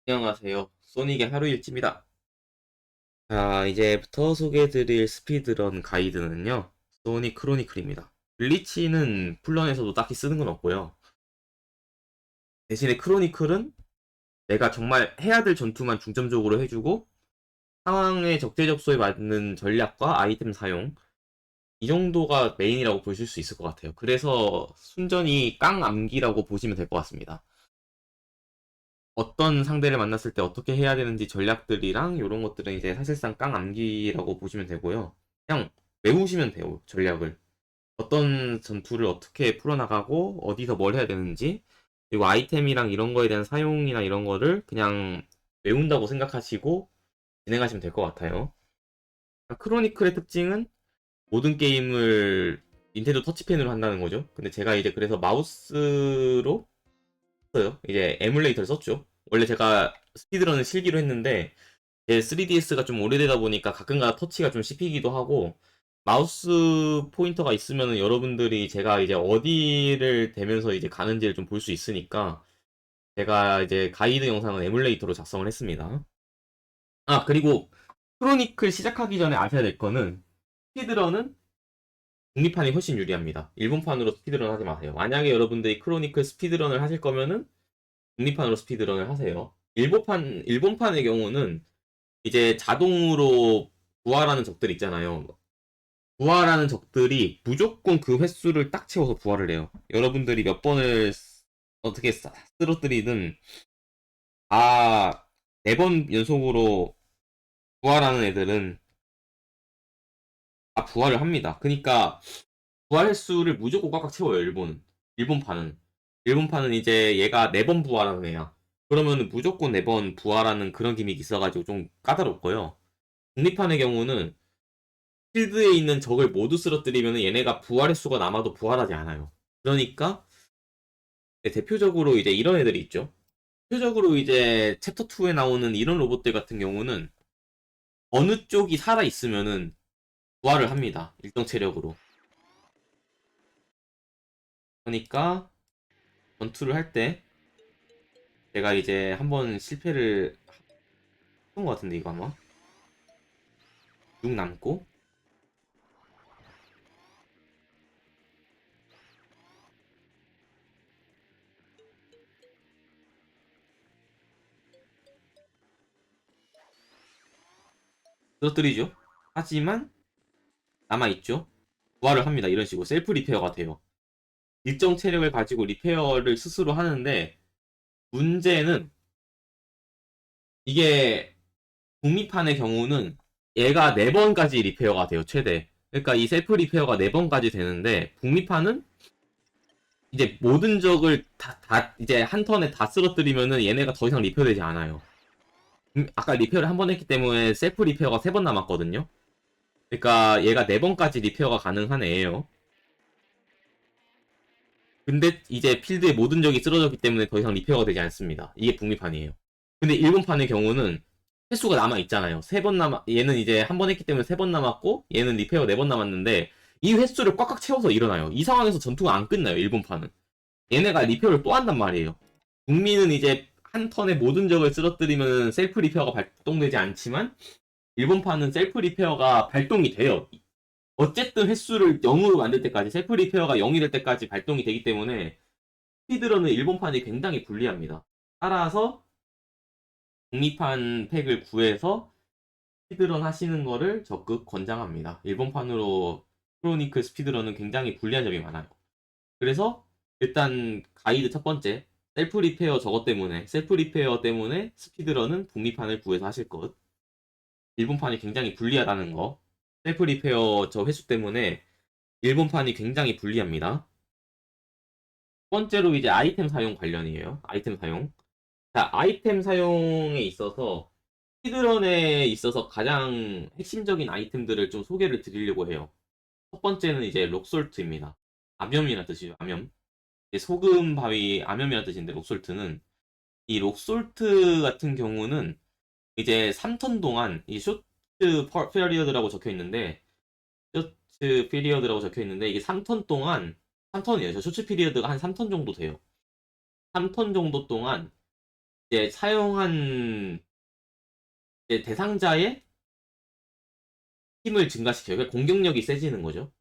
안녕하세요. 소닉의 하루일지입니다. 자, 이제부터 소개해드릴 스피드런 가이드는요, 소닉 크로니클입니다. 블리치는 풀런에서도 딱히 쓰는 건 없고요. 대신에 크로니클은 내가 정말 해야 될 전투만 중점적으로 해주고, 상황의 적재적소에 맞는 전략과 아이템 사용, 이 정도가 메인이라고 보실 수 있을 것 같아요. 그래서 순전히 깡 암기라고 보시면 될 것 같습니다. 어떤 상대를 만났을 때 어떻게 해야 되는지 전략들이랑 이런 것들은 이제 사실상 깡 암기라고 보시면 되고요. 그냥 외우시면 돼요, 전략을. 어떤 전투를 어떻게 풀어나가고 어디서 뭘 해야 되는지, 그리고 아이템이랑 이런 거에 대한 사용이나 이런 거를 그냥 외운다고 생각하시고 진행하시면 될 것 같아요. 크로니클의 특징은 모든 게임을 닌텐도 터치펜으로 한다는 거죠. 근데 제가 이제 그래서 마우스로 썼어요. 이제 에뮬레이터를 썼죠. 원래 제가 스피드런을 실기로 했는데 제 3DS가 좀 오래되다 보니까 가끔가다 터치가 좀 씹히기도 하고 마우스 포인터가 있으면 여러분들이 제가 이제 어디를 대면서 이제 가는지를 좀 볼 수 있으니까 제가 이제 가이드 영상은 에뮬레이터로 작성을 했습니다. 아, 그리고 크로니클 시작하기 전에 아셔야 될 거는 스피드런은 북미판이 훨씬 유리합니다. 일본판으로 스피드런 하지 마세요. 만약에 여러분들이 크로니클 스피드런을 하실 거면은 북미판으로 스피드런을 하세요. 일본판의 경우는 이제 자동으로 부활하는 적들 있잖아요. 부활하는 적들이 무조건 그 횟수를 딱 채워서 부활을 해요. 여러분들이 몇 번을 어떻게 쓰러뜨리든 아, 4번 연속으로 부활하는 애들은 다 부활을 합니다. 그러니까 부활 횟수를 무조건 꽉꽉 채워요, 일본은. 일본판은. 일본판은 이제 얘가 4번 부활하는 애야. 그러면 무조건 4번 부활하는 그런 기믹이 있어가지고 좀 까다롭고요. 북미판의 경우는 필드에 있는 적을 모두 쓰러뜨리면 얘네가 부활 횟수가 남아도 부활하지 않아요. 그러니까 대표적으로 이제 이런 애들이 있죠. 대표적으로 이제 챕터 2에 나오는 이런 로봇들 같은 경우는 어느 쪽이 살아 있으면은 부활을 합니다. 일정 체력으로. 그러니까 전투를 할 때 제가 이제 한번 실패를 했던 것 같은데 이거 아마 6 남고 쓰러뜨리죠. 하지만 남아 있죠. 부활을 합니다. 이런 식으로 셀프 리페어가 돼요. 일정 체력을 가지고 리페어를 스스로 하는데 문제는 이게 북미판의 경우는 얘가 4번까지 리페어가 돼요, 최대. 그러니까 이 셀프 리페어가 4번까지 되는데 북미판은 이제 모든 적을 이제 한 턴에 다 쓰러뜨리면은 얘네가 더 이상 리페어되지 않아요. 아까 리페어를 한 번 했기 때문에 셀프 리페어가 3번 남았거든요. 그러니까 얘가 4번까지 리페어가 가능한 애예요. 근데 이제 필드에 모든 적이 쓰러졌기 때문에 더 이상 리페어가 되지 않습니다. 이게 북미판이에요. 근데 일본판의 경우는 횟수가 남아 있잖아요. 3번 남아 얘는 이제 한 번 했기 때문에 3번 남았고 얘는 리페어 4번 남았는데 이 횟수를 꽉꽉 채워서 일어나요. 이 상황에서 전투가 안 끝나요. 일본판은. 얘네가 리페어를 또 한단 말이에요. 북미는 이제 한 턴에 모든 적을 쓰러뜨리면 셀프 리페어가 발동되지 않지만 일본판은 셀프 리페어가 발동이 돼요. 어쨌든 횟수를 0으로 만들 때까지 셀프 리페어가 0이 될 때까지 발동이 되기 때문에 스피드런은 일본판이 굉장히 불리합니다. 따라서 북미판 팩을 구해서 스피드런 하시는 거를 적극 권장합니다. 일본판으로 크로니클 스피드런은 굉장히 불리한 점이 많아요. 그래서 일단 가이드 첫 번째 셀프 리페어 때문에 스피드런은 북미판을 구해서 하실 것. 일본판이 굉장히 불리하다는 거. 셀프 리페어 저 횟수 때문에 일본판이 굉장히 불리합니다. 첫 번째로 이제 아이템 사용 관련이에요. 아이템 사용. 자, 아이템 사용에 있어서 스피드런에 있어서 가장 핵심적인 아이템들을 좀 소개를 드리려고 해요. 첫 번째는 이제 록솔트입니다. 암염이라는 뜻이죠. 암염. 소금 바위 암염이라는 뜻인데 록솔트는 이 록솔트 같은 경우는 이제 3턴 동안 이 쇼트 피리어드라고 적혀 있는데 쇼트 피리어드라고 적혀 있는데 이게 3턴 동안 3턴이에요. 저 쇼트 피리어드가 한 3턴 정도 돼요. 3턴 정도 동안 이제 사용한 이제 대상자의 힘을 증가시켜요. 그러니까 공격력이 세지는 거죠.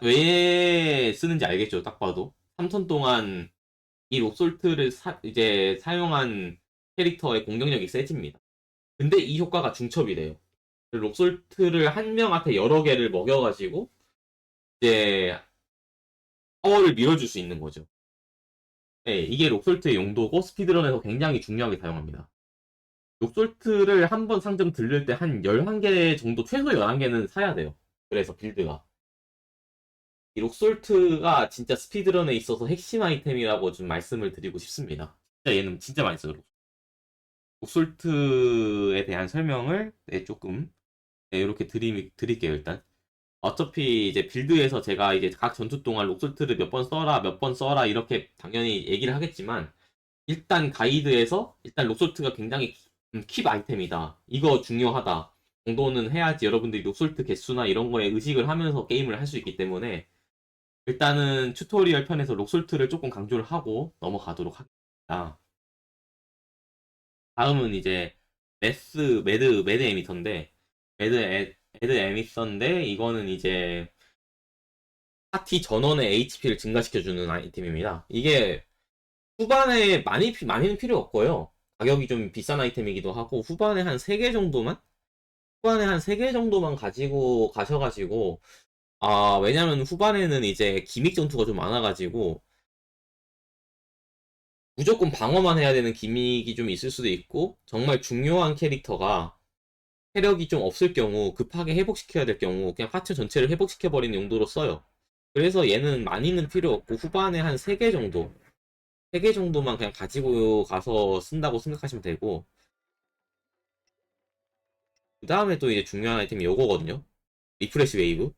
왜 쓰는지 알겠죠? 딱 봐도. 3턴 동안 이 록솔트를 이제 사용한 캐릭터의 공격력이 세집니다. 근데 이 효과가 중첩이래요. 록솔트를 한 명한테 여러 개를 먹여가지고 이제 파워를 밀어줄 수 있는 거죠. 네, 이게 록솔트의 용도고 스피드런에서 굉장히 중요하게 사용합니다. 록솔트를 한 번 상점 들릴 때 한 11개 정도, 최소 11개는 사야 돼요. 그래서 빌드가. 이 록솔트가 진짜 스피드런에 있어서 핵심 아이템이라고 좀 말씀을 드리고 싶습니다. 진짜 얘는 진짜 많이 써요. 록솔트에 대한 설명을 네, 조금 이렇게 드릴게요, 일단. 어차피 이제 빌드에서 제가 이제 각 전투 동안 록솔트를 몇 번 써라, 몇 번 써라, 이렇게 당연히 얘기를 하겠지만, 일단 가이드에서 일단 록솔트가 굉장히 킵 아이템이다. 이거 중요하다. 정도는 해야지 여러분들이 록솔트 개수나 이런 거에 의식을 하면서 게임을 할 수 있기 때문에, 일단은 튜토리얼 편에서 록솔트를 조금 강조를 하고 넘어가도록 하겠습니다. 다음은 이제 매드 에미터인데, 매드 에미터인데, 이거는 이제 파티 전원의 HP를 증가시켜주는 아이템입니다. 이게 후반에 많이는 필요 없고요. 가격이 좀 비싼 아이템이기도 하고, 후반에 한 3개 정도만 가지고 가셔가지고, 왜냐면 후반에는 이제 기믹 전투가 좀 많아가지고, 무조건 방어만 해야 되는 기믹이 좀 있을 수도 있고, 정말 중요한 캐릭터가 체력이 좀 없을 경우, 급하게 회복시켜야 될 경우, 그냥 파츠 전체를 회복시켜버리는 용도로 써요. 그래서 얘는 많이는 필요 없고, 후반에 한 3개 정도, 3개 정도만 그냥 가지고 가서 쓴다고 생각하시면 되고, 그 다음에 또 이제 중요한 아이템이 요거거든요. 리프레시 웨이브.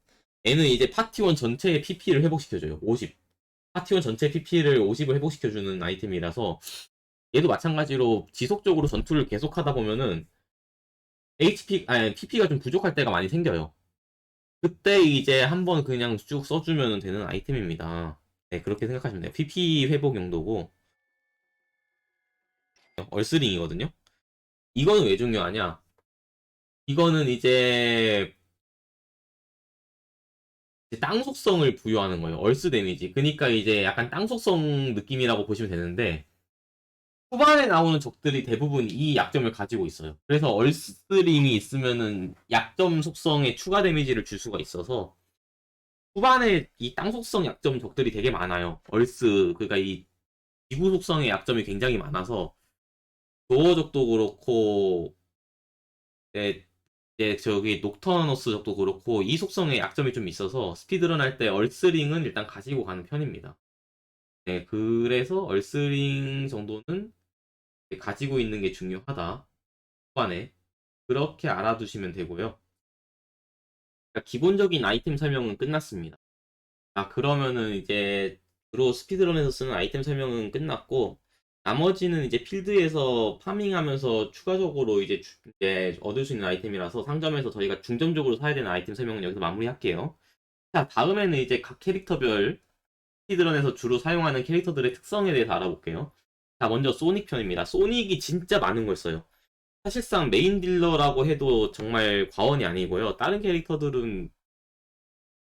얘는 이제 파티원 전체의 PP를 회복시켜줘요. 50. 파티원 전체 PP를 50을 회복시켜주는 아이템이라서, 얘도 마찬가지로 지속적으로 전투를 계속하다 보면은 PP가 좀 부족할 때가 많이 생겨요. 그때 이제 한번 그냥 쭉 써주면 되는 아이템입니다. 네, 그렇게 생각하시면 돼요. PP 회복 용도고, 얼스링이거든요. 이거는 왜 중요하냐? 이거는 이제 땅 속성을 부여하는 거예요. 얼스 데미지. 그러니까 이제 약간 땅 속성 느낌이라고 보시면 되는데, 후반에 나오는 적들이 대부분 이 약점을 가지고 있어요. 그래서 얼스링이 있으면은 약점 속성에 추가 데미지를 줄 수가 있어서, 후반에 이 땅 속성 약점 적들이 되게 많아요. 그러니까 이 지구 속성의 약점이 굉장히 많아서, 도어적도 그렇고, 네, 이제 저기 녹터너스 적도 그렇고, 이 속성의 약점이 좀 있어서, 스피드런 할 때 얼스링은 일단 가지고 가는 편입니다. 네, 그래서 얼스링 정도는 가지고 있는 게 중요하다. 후반에. 그렇게 알아두시면 되고요. 그러니까 기본적인 아이템 설명은 끝났습니다. 그러면은 이제 주로 스피드런에서 쓰는 아이템 설명은 끝났고, 나머지는 이제 필드에서 파밍하면서 추가적으로 이제 얻을 수 있는 아이템이라서 상점에서 저희가 중점적으로 사야 되는 아이템 설명은 여기서 마무리할게요. 자, 다음에는 이제 각 캐릭터별 스피드런에서 주로 사용하는 캐릭터들의 특성에 대해서 알아볼게요. 자, 먼저 소닉 편입니다. 소닉이 진짜 많은 걸 써요. 사실상 메인 딜러라고 해도 정말 과언이 아니고요. 다른 캐릭터들은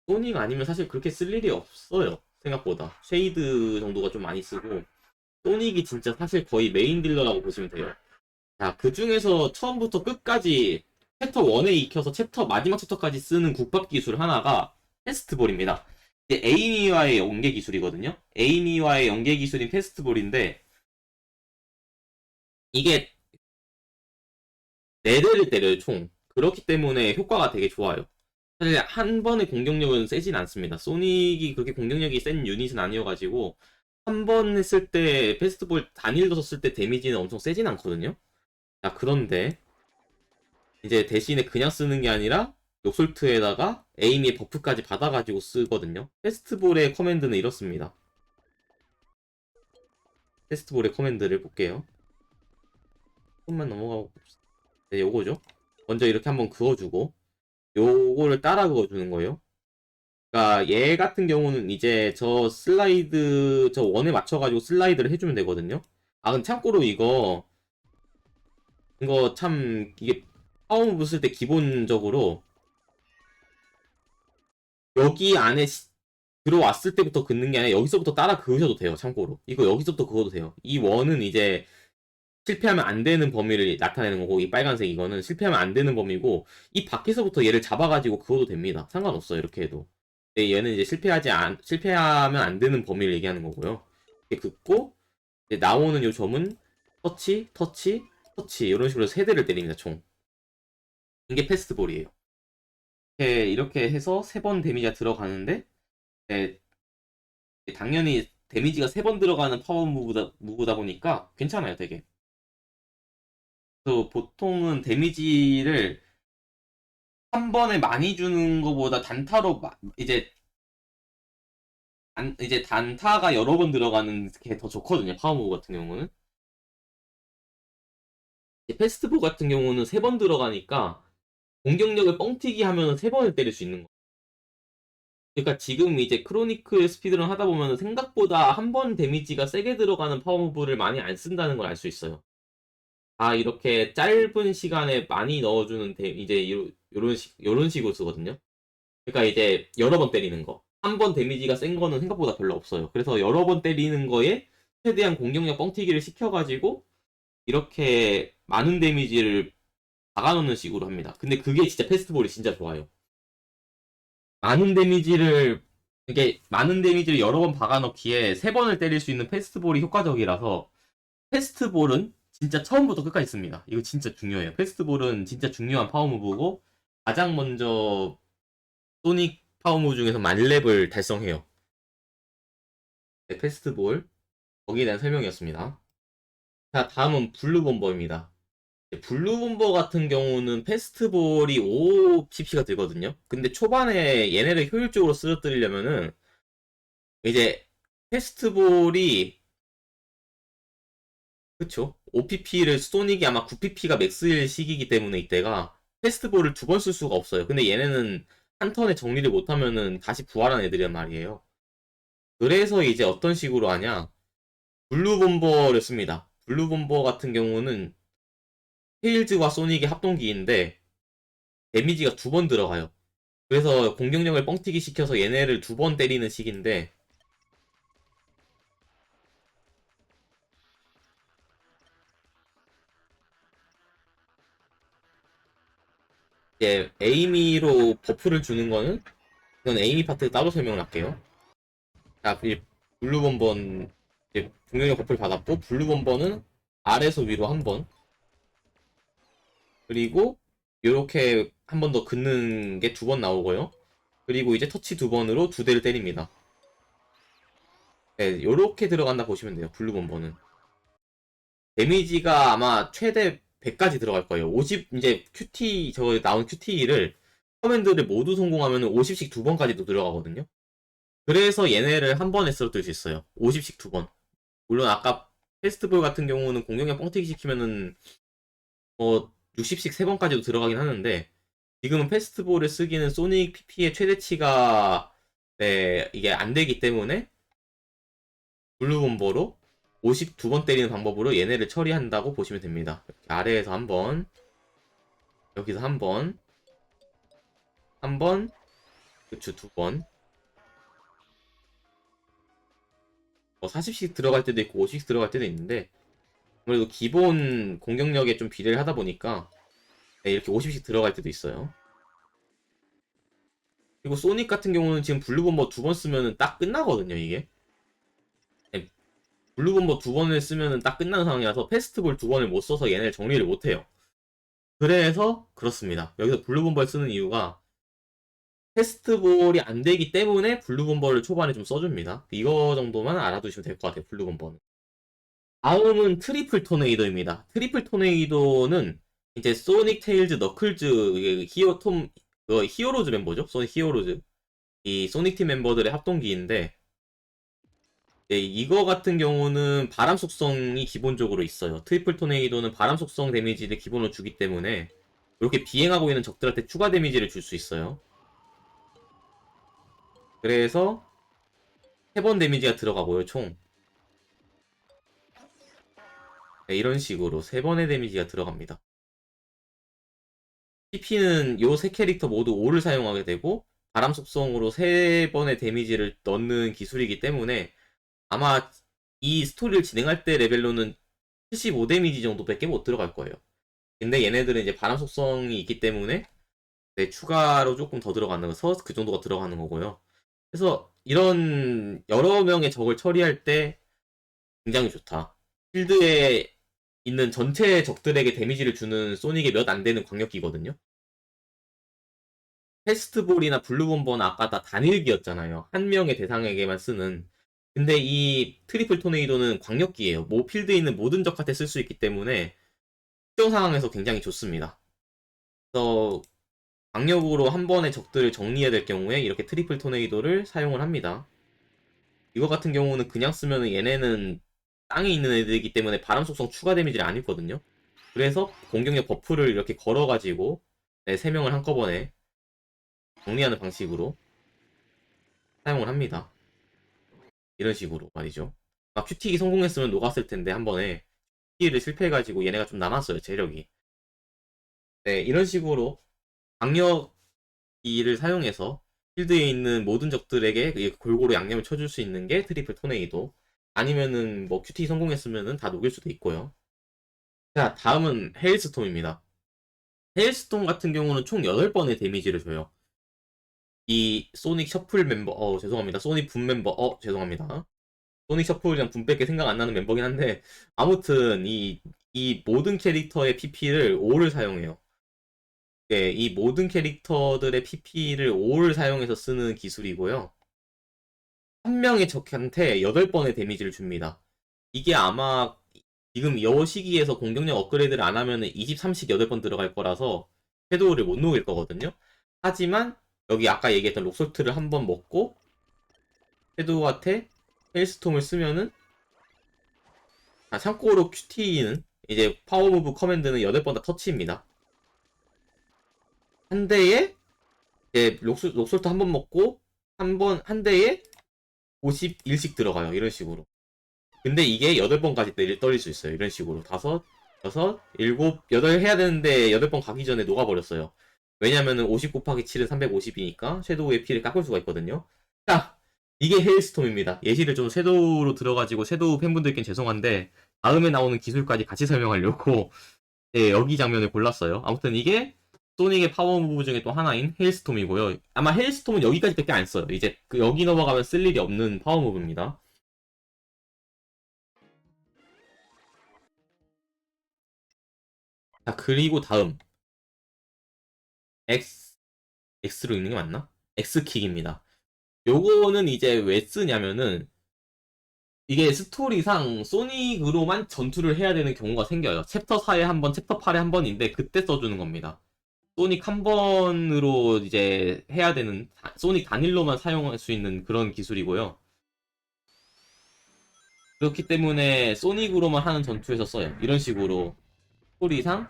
소닉 아니면 사실 그렇게 쓸 일이 없어요. 생각보다. 쉐이드 정도가 좀 많이 쓰고, 소닉이 진짜 사실 거의 메인 딜러라고 보시면 돼요. 자, 그 중에서 처음부터 끝까지 챕터 1에 익혀서 마지막 챕터까지 쓰는 국밥 기술 하나가 페스트볼입니다. 이제 에이미와의 연계 기술이거든요. 에이미와의 연계 기술인 페스트볼인데, 이게 4대를 때려요, 총. 그렇기 때문에 효과가 되게 좋아요. 사실 한 번의 공격력은 세진 않습니다. 소닉이 그렇게 공격력이 센 유닛은 아니어가지고, 한 번 했을 때, 페스트볼 단일로 썼을 때 데미지는 엄청 세진 않거든요. 자, 그런데, 이제 대신에 그냥 쓰는 게 아니라, 요솔트에다가 에이미의 버프까지 받아가지고 쓰거든요. 페스트볼의 커맨드는 이렇습니다. 페스트볼의 커맨드를 볼게요. 조금만 넘어가고 봅시다. 네, 요거죠. 먼저 이렇게 한번 그어주고, 요거를 따라 그어주는 거예요. 그러니까 얘 같은 경우는 이제 저 원에 맞춰가지고 슬라이드를 해주면 되거든요. 아, 근데 참고로 이거 참, 이게 파워무브 쓸 때 기본적으로 여기 안에 들어왔을 때부터 긋는 게 아니라 여기서부터 따라 그으셔도 돼요. 참고로. 이거 여기서부터 그어도 돼요. 이 원은 이제 실패하면 안 되는 범위를 나타내는 거고, 이 빨간색 이거는 실패하면 안 되는 범위고, 이 밖에서부터 얘를 잡아가지고 그어도 됩니다. 상관없어요. 이렇게 해도. 근데 얘는 이제 실패하면 안 되는 범위를 얘기하는 거고요. 이렇게 긋고, 이제 나오는 요 점은 터치, 터치, 터치, 이런 식으로 세 대를 때립니다, 총. 이게 패스트볼이에요. 이렇게 해서 세 번 데미지가 들어가는데, 네, 당연히 데미지가 세 번 들어가는 파워 무브다 보니까 괜찮아요, 되게. 그래서 보통은 데미지를 한 번에 많이 주는 것보다 단타로 이제 단타가 여러 번 들어가는 게 더 좋거든요. 파워 무브 같은 경우는. 패스트볼 같은 경우는 세 번 들어가니까 공격력을 뻥튀기 하면 세 번을 때릴 수 있는 거예요. 그러니까 지금 이제 크로니클 스피드런 하다 보면 생각보다 한 번 데미지가 세게 들어가는 파워 무브를 많이 안 쓴다는 걸 알 수 있어요. 아, 이렇게 짧은 시간에 많이 넣어주는 이제 요런 식으로 쓰거든요. 그러니까 이제 여러 번 때리는 거. 한 번 데미지가 센 거는 생각보다 별로 없어요. 그래서 여러 번 때리는 거에 최대한 공격력 뻥튀기를 시켜가지고 이렇게 많은 데미지를 박아놓는 식으로 합니다. 근데 그게 진짜 패스트볼이 진짜 좋아요. 많은 데미지를 이게 많은 데미지를 여러 번 박아넣기에 세 번을 때릴 수 있는 패스트볼이 효과적이라서 패스트볼은 진짜 처음부터 끝까지 씁니다. 이거 진짜 중요해요. 패스트볼은 진짜 중요한 파워무브고 가장 먼저 소닉 파워무브 중에서 만렙을 달성해요. 네, 패스트볼 거기에 대한 설명이었습니다. 자, 다음은 블루본버입니다. 블루본버 같은 경우는 패스트볼이 5pp가 들거든요. 근데 초반에 얘네를 효율적으로 쓰러뜨리려면은 이제 패스트볼이 그쵸? 5pp를 소닉이 아마 9pp가 맥스일 시기이기 때문에 이때가 패스트볼을 두 번 쓸 수가 없어요. 근데 얘네는 한 턴에 정리를 못하면은 다시 부활한 애들이란 말이에요. 그래서 이제 어떤 식으로 하냐? 블루본버를 씁니다. 블루본버 같은 경우는 테일즈와 소닉의 합동기인데 데미지가 두 번 들어가요. 그래서 공격력을 뻥튀기 시켜서 얘네를 두 번 때리는 식인데 이제 에이미로 버프를 주는 거는 이건 에이미 파트 따로 설명을 할게요. 자, 블루본번 이제 공격력 버프를 받았고 블루본번은 아래에서 위로 한 번, 그리고 요렇게 한 번 더 긋는 게 두 번 나오고요. 그리고 이제 터치 두 번으로 두 대를 때립니다. 네, 요렇게 들어간다 보시면 돼요. 블루본번은 데미지가 아마 최대 100까지 들어갈 거예요. 50 이제 QT 저 나온 QT를 커맨드를 모두 성공하면 50씩 두 번까지도 들어가거든요. 그래서 얘네를 한 번에 쓰러뜨릴 수 있어요. 50씩 두 번. 물론 아까 페스트볼 같은 경우는 공격력 뻥튀기 시키면은 60씩 세 번까지도 들어가긴 하는데 지금은 페스트볼을 쓰기는 소닉 PP의 최대치가 네, 이게 안 되기 때문에 블루본버로 52번 때리는 방법으로 얘네를 처리한다고 보시면 됩니다. 이렇게 아래에서 한 번, 여기서 한 번, 한 번, 그쵸, 두 번. 40씩 들어갈 때도 있고 50씩 들어갈 때도 있는데 아무래도 기본 공격력에 좀 비례를 하다 보니까 네, 이렇게 50씩 들어갈 때도 있어요. 그리고 소닉 같은 경우는 지금 블루본버 두 번 쓰면은 딱 끝나거든요, 이게. 네, 블루본버 두 번을 쓰면은 딱 끝나는 상황이라서 패스트볼 두 번을 못 써서 얘네를 정리를 못 해요. 그래서 그렇습니다. 여기서 블루본버를 쓰는 이유가 패스트볼이 안 되기 때문에 블루본버를 초반에 좀 써줍니다. 이거 정도만 알아두시면 될 것 같아요, 블루본버는. 다음은 트리플 토네이도입니다. 트리플 토네이도는 이제 소닉, 테일즈, 너클즈, 히어로즈 멤버죠? 소닉 히어로즈. 이 소닉 팀 멤버들의 합동기인데, 네, 이거 같은 경우는 바람 속성이 기본적으로 있어요. 트리플 토네이도는 바람 속성 데미지를 기본으로 주기 때문에, 이렇게 비행하고 있는 적들한테 추가 데미지를 줄 수 있어요. 그래서, 3번 데미지가 들어가고요, 총. 네, 이런 식으로 3번의 데미지가 들어갑니다. PP는 요 세 캐릭터 모두 5를 사용하게 되고 바람 속성으로 3번의 데미지를 넣는 기술이기 때문에 아마 이 스토리를 진행할 때 레벨로는 75 데미지 정도밖에 못 들어갈 거예요. 근데 얘네들은 이제 바람 속성이 있기 때문에 네, 추가로 조금 더 들어가서 그 정도가 들어가는 거고요. 그래서 이런 여러 명의 적을 처리할 때 굉장히 좋다. 필드에 있는 전체 적들에게 데미지를 주는 소닉의 몇 안 되는 광역기거든요. 페스트볼이나 블루본버는 아까 다 단일기였잖아요. 한 명의 대상에게만 쓰는. 근데 이 트리플 토네이도는 광역기예요. 필드에 있는 모든 적한테 쓸 수 있기 때문에 특정 상황에서 굉장히 좋습니다. 그래서 광역으로 한 번의 적들을 정리해야 될 경우에 이렇게 트리플 토네이도를 사용을 합니다. 이거 같은 경우는 그냥 쓰면 얘네는 땅에 있는 애들이기 때문에 바람 속성 추가 데미지를 안 입거든요. 그래서 공격력 버프를 이렇게 걸어가지고 3명을 한꺼번에 정리하는 방식으로 사용을 합니다. 이런 식으로 말이죠. 막 큐틱이 성공했으면 녹았을 텐데 한 번에 큐틱을 실패해가지고 얘네가 좀 남았어요, 재력이. 네, 이런 식으로 강력기를 사용해서 필드에 있는 모든 적들에게 골고루 양념을 쳐줄 수 있는 게 트리플 토네이도. 아니면은 뭐 큐틱이 성공했으면은 다 녹일 수도 있고요. 자, 다음은 헤일스톰입니다. 헤일스톰 같은 경우는 총 8번의 데미지를 줘요. 이 소닉 셔플 멤버, 죄송합니다. 소닉 분 멤버, 죄송합니다. 소닉 셔플이랑 분밖에 생각 안 나는 멤버긴 한데, 아무튼, 이 모든 캐릭터의 PP를 5를 사용해요. 네, 이 모든 캐릭터들의 PP를 5를 사용해서 쓰는 기술이고요. 한 명의 적한테 8번의 데미지를 줍니다. 이게 아마 지금 이 시기에서 공격력 업그레이드를 안 하면은 20, 30, 8번 들어갈 거라서 섀도우를 못 녹일 거거든요. 하지만 여기 아까 얘기했던 록솔트를 한 번 먹고 섀도우한테 헬스톰을 쓰면은 참고로 QT는 이제 파워무브 커맨드는 8번 다 터치입니다. 한 대에 이제 록솔트 한 번 먹고 한 대에 51씩 들어가요. 이런 식으로. 근데 이게 8번까지 떨릴 수 있어요. 이런 식으로. 5, 6, 7, 8 해야 되는데 8번 가기 전에 녹아버렸어요. 왜냐면은 50 곱하기 7은 350이니까 섀도우의 피를 깎을 수가 있거든요. 자, 이게 헤일스톰입니다. 예시를 좀 섀도우로 들어가지고 섀도우 팬분들께는 죄송한데 다음에 나오는 기술까지 같이 설명하려고 네, 여기 장면을 골랐어요. 아무튼 이게 소닉의 파워 무브 중에 또 하나인 헤일스톰이고요. 아마 헤일스톰은 여기까지밖에 안 써요. 이제 여기 넘어가면 쓸 일이 없는 파워 무브입니다. 자, 그리고 다음 X X로 읽는 게 맞나? X킥입니다. 요거는 이제 왜 쓰냐면은 이게 스토리상 소닉으로만 전투를 해야 되는 경우가 생겨요. 챕터 4에 한 번, 챕터 8에 한 번인데 그때 써주는 겁니다. 소닉 한 번으로 이제 해야 되는 소닉 단일로만 사용할 수 있는 그런 기술이고요. 그렇기 때문에 소닉으로만 하는 전투에서 써요. 이런 식으로 스토리상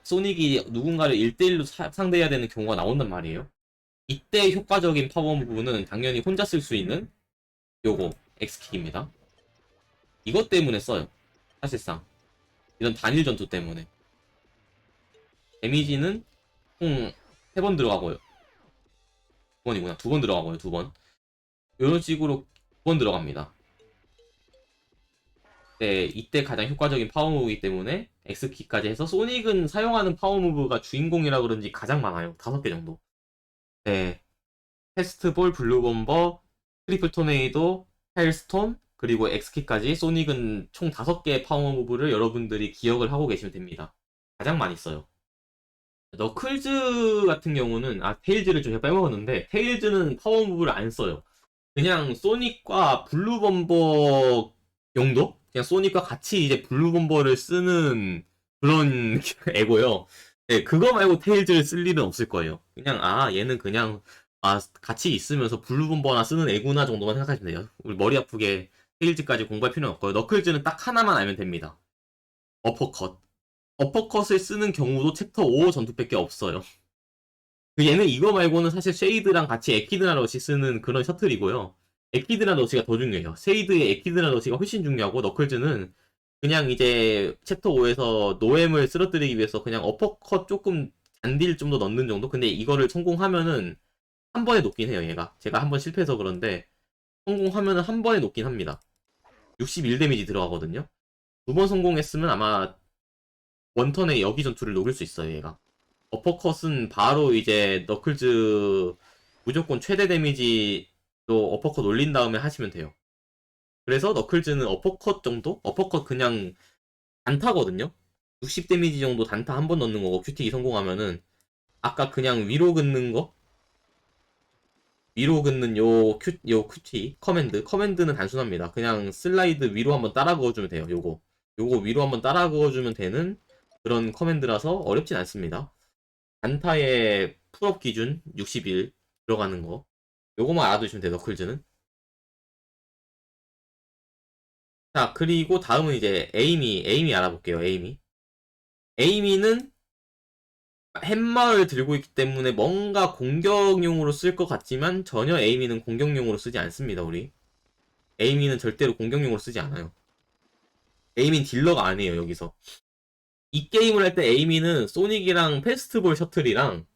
소닉이 누군가를 1대1로 상대해야 되는 경우가 나온단 말이에요. 이때 효과적인 파워 무브는 당연히 혼자 쓸 수 있는 요거 X킥입니다. 이것 때문에 써요. 사실상 이런 단일 전투 때문에 데미지는 총 3번 들어가고요. 2번이구나. 2번 들어가고요. 2번. 이런 식으로 2번 들어갑니다. 네, 이때 가장 효과적인 파워무브이기 때문에 X키까지 해서 소닉은 사용하는 파워무브가 주인공이라 그런지 가장 많아요. 5개 정도. 네, 페스트볼, 블루범버, 트리플 토네이도, 헬스톰, 그리고 X키까지 소닉은 총 5개의 파워무브를 여러분들이 기억을 하고 계시면 됩니다. 가장 많이 써요. 너클즈 같은 경우는 테일즈를 좀 빼먹었는데 테일즈는 파워무브를 안 써요. 그냥 소닉과 블루범버 용도? 그냥 소닉과 같이 이제 블루범버를 쓰는 그런 애고요. 네, 그거 말고 테일즈를 쓸 일은 없을 거예요. 그냥 얘는 그냥 같이 있으면서 블루범버나 쓰는 애구나 정도만 생각하시면 돼요. 우리 머리 아프게 테일즈까지 공부할 필요는 없고요. 너클즈는 딱 하나만 알면 됩니다. 어퍼컷. 어퍼컷을 쓰는 경우도 챕터 5 전투밖에 없어요. 얘는 이거 말고는 사실 쉐이드랑 같이 에키드나 러시 쓰는 그런 셔틀이고요. 에키드나 러시가 더 중요해요. 쉐이드의 에키드나 러시가 훨씬 중요하고 너클즈는 그냥 이제 챕터 5에서 노엠을 쓰러뜨리기 위해서 그냥 어퍼컷 조금 잔디를 좀 더 넣는 정도? 근데 이거를 성공하면은 한 번에 녹긴 해요, 얘가. 제가 한 번 실패해서 그런데 성공하면은 한 번에 녹긴 합니다. 61 데미지 들어가거든요. 두 번 성공했으면 아마 원턴에 여기 전투를 녹일 수 있어요, 얘가. 어퍼컷은 바로 이제 너클즈 무조건 최대 데미지로 어퍼컷 올린 다음에 하시면 돼요. 그래서 너클즈는 어퍼컷 정도? 어퍼컷 그냥 단타거든요? 60 데미지 정도 단타 한 번 넣는 거고 큐틱이 성공하면은 아까 그냥 위로 긋는 거? 위로 긋는 요 큐티 커맨드는 단순합니다. 그냥 슬라이드 위로 한번 따라 그어주면 돼요. 요거 위로 한번 따라 그어주면 되는 그런 커맨드라서 어렵진 않습니다. 단타의 풀업 기준 61 들어가는 거 요거만 알아두시면 돼요. 너클즈는. 자, 그리고 다음은 이제 에이미 알아볼게요. 에이미는 햄머를 들고 있기 때문에 뭔가 공격용으로 쓸 것 같지만 전혀 에이미는 공격용으로 쓰지 않습니다. 우리 에이미는 절대로 공격용으로 쓰지 않아요. 에이미는 딜러가 아니에요. 여기서 이 게임을 할 때 에이미는 소닉이랑 페스트볼 셔틀이랑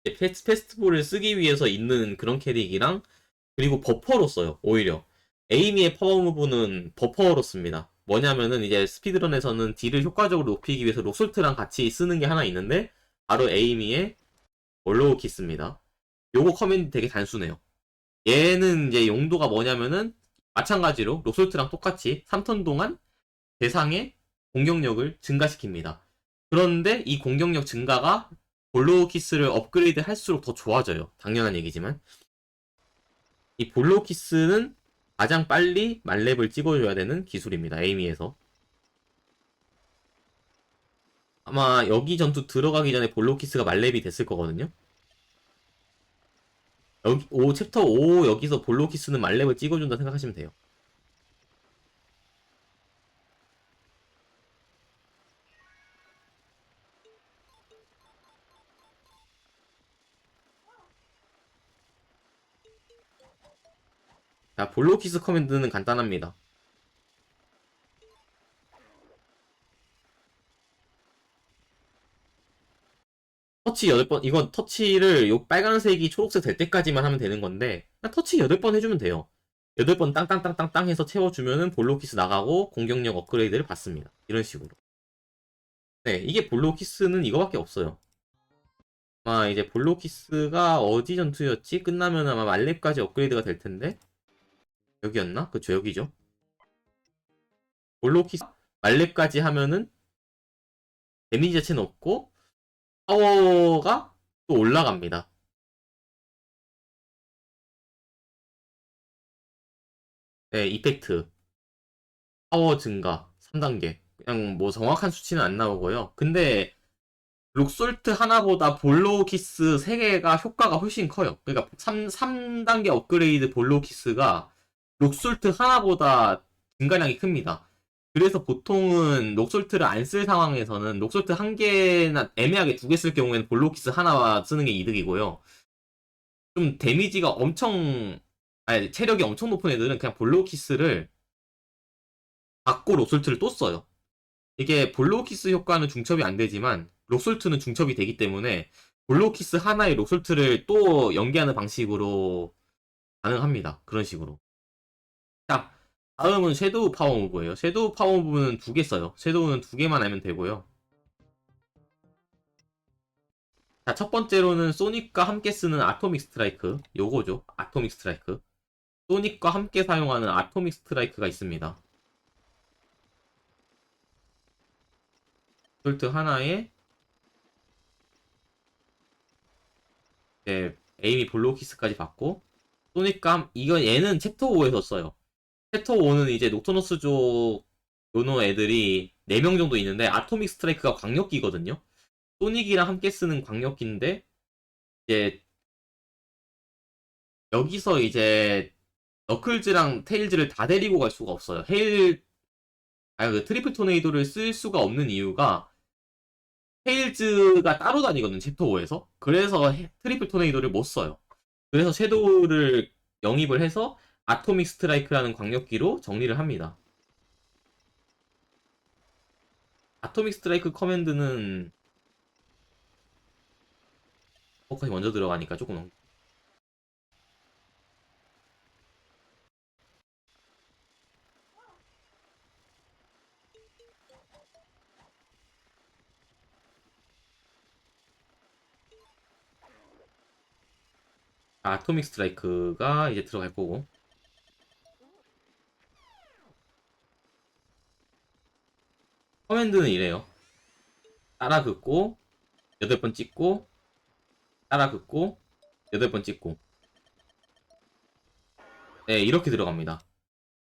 페스트볼을 쓰기 위해서 있는 그런 캐릭이랑 그리고 버퍼로 써요. 오히려 에이미의 파워 무브는 버퍼로 씁니다. 뭐냐면은 이제 스피드런에서는 딜을 효과적으로 높이기 위해서 록솔트랑 같이 쓰는 게 하나 있는데 바로 에이미의 올로우 키스입니다. 요거 커맨드 되게 단순해요. 얘는 이제 용도가 뭐냐면은 마찬가지로 록솔트랑 똑같이 3턴 동안 대상의 공격력을 증가시킵니다. 그런데 이 공격력 증가가 볼로우 키스를 업그레이드 할수록 더 좋아져요. 당연한 얘기지만 이 볼로우 키스는 가장 빨리 만렙을 찍어줘야 되는 기술입니다. 에이미에서. 아마 여기 전투 들어가기 전에 볼로우 키스가 만렙이 됐을 거거든요. 여기 챕터 5 여기서 볼로우 키스는 만렙을 찍어준다 생각하시면 돼요. 자, 볼로우 키스 커맨드는 간단합니다. 터치 8번, 이건 터치를 요 빨간색이 초록색 될 때까지만 하면 되는 건데, 터치 8번 해주면 돼요. 8번 땅땅땅땅땅 해서 채워주면은 볼로키스 나가고 공격력 업그레이드를 받습니다. 이런 식으로. 네, 이게 볼로키스는 이거밖에 없어요. 아마 이제 볼로키스가 어디 전투였지? 끝나면 아마 말렙까지 업그레이드가 될 텐데, 여기였나? 그쵸, 여기죠. 볼로키스 말렙까지 하면은 데미지 자체는 없고, 파워가 또 올라갑니다. 네, 이펙트. 파워 증가 3단계. 그냥 뭐 정확한 수치는 안 나오고요. 근데 록솔트 하나보다 볼로우키스 3개가 효과가 훨씬 커요. 그러니까 3단계 업그레이드 볼로우키스가 록솔트 하나보다 증가량이 큽니다. 그래서 보통은 록솔트를 안 쓸 상황에서는 록솔트 한 개나 애매하게 2개 쓸 경우에는 볼로우키스 하나 쓰는 게 이득이고요. 좀 데미지가 엄청 아니 체력이 엄청 높은 애들은 그냥 볼로우키스를 받고 록솔트를 또 써요. 이게 볼로우키스 효과는 중첩이 안 되지만 록솔트는 중첩이 되기 때문에 볼로우키스 하나의 록솔트를 또 연계하는 방식으로 가능합니다. 그런 식으로. 자, 다음은 섀도우 파워 무브예요. 섀도우 파워 무브는 2개 써요. 섀도우는 2개만 알면 되고요. 자, 첫 번째로는 소닉과 함께 쓰는 아토믹 스트라이크. 요거죠. 아토믹 스트라이크. 소닉과 함께 사용하는 아토믹 스트라이크가 있습니다. 록솔트 하나에 에이미 볼로우키스까지 받고 소닉감 이건 얘는 챕터 5에서 써요. 챕터 5는 이제 녹토너스족 요노 애들이 4명 정도 있는데 아토믹 스트라이크가 광역기거든요. 소닉이랑 함께 쓰는 광역기인데 이제 여기서 이제 너클즈랑 테일즈를 다 데리고 갈 수가 없어요. 그 트리플 토네이도를 쓸 수가 없는 이유가 테일즈가 따로 다니거든 챕터 5에서. 그래서 트리플 토네이도를 못 써요. 그래서 섀도우를 영입을 해서 아토믹 스트라이크라는 광역기로 정리를 합니다. 아토믹 스트라이크 커맨드는 포커이 먼저 들어가니까 조금 아토믹 스트라이크가 이제 들어갈 거고 커맨드는 이래요. 따라 긋고 8번 찍고 따라 긋고 8번 찍고 네 이렇게 들어갑니다.